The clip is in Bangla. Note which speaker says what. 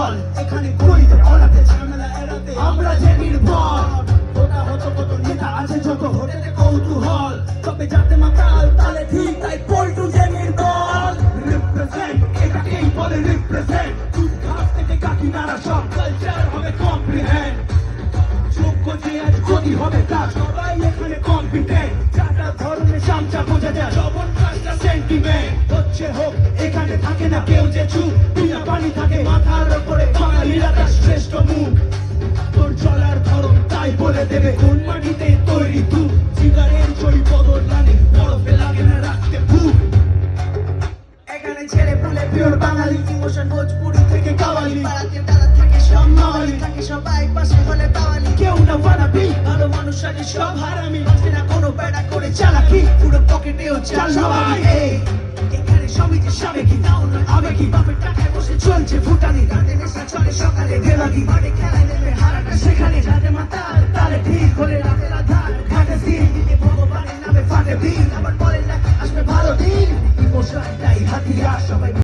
Speaker 1: চল এখানে গরিতে অনাতে ঝামেলা এড়াতে আমরা যে নির্ভর ওটা হতো কত নেতা আছে যত হোটেলে কৌতূহল তবে যাতে মাতাল তালে ঠিক তাই পল্টু যে নির্দল রিপ্রেজেন্ট এটাকেই বলে রিপ্রেজেন্ট দুধ ঘাস থেকে কাকি নাড়া সব কালচার হবে কম্প্রিহেন্ড যোগ্য যে আজ গতি হবে তার সবাই এখানে কম্পিটেন্ট যাটা ধরনের সামচা বোঝা যায় সবন কাজটা সেন্টিমেন্ট হচ্ছে হোক এখানে থাকে না কেউ যে চুপ বিনা পানি থাকে মাথার উপরে বাঙালিরা তার শ্রেষ্ঠ মুখ তোর চলার ধরন তাই বলে দেবে কোন মাটিতে তৈরি তুই সিগারেট চড়ি বদল রানে বরফে লাগে না রাখতে ভূত এখানে ছেড়ে পুলে পিওর বাঙালি ইমোশন ভোজপুরি থেকে কাওয়ালি পাড়াতে ডালা থাকে সব মাওয়ালি থাকে সবাই পাশে হলে বাওয়ালি কেউ না বানাবি ভালো মানুষ আগে সব হারামি আছে না কোনো বেড়া করে চালাকি পুরো পকেটেও চাল সবাই এখানে সমিতি সাবেকি নাও না আবেগি বাপের টাকায় বসে চলছে ফুটানি রাতে নেশা চলে সকালে দেবাগি মাঠে খেলায় নেবে হারাটা সেখানে রাতে মাতাল তালে ঠিক হলে রাতের আধার ঘাটে সিল দিনে ভগবানের নামে ফাটে দিন আবার বলেন না আসবে ভালো দিন ইমোশনটাই হাতিয়ার সবাই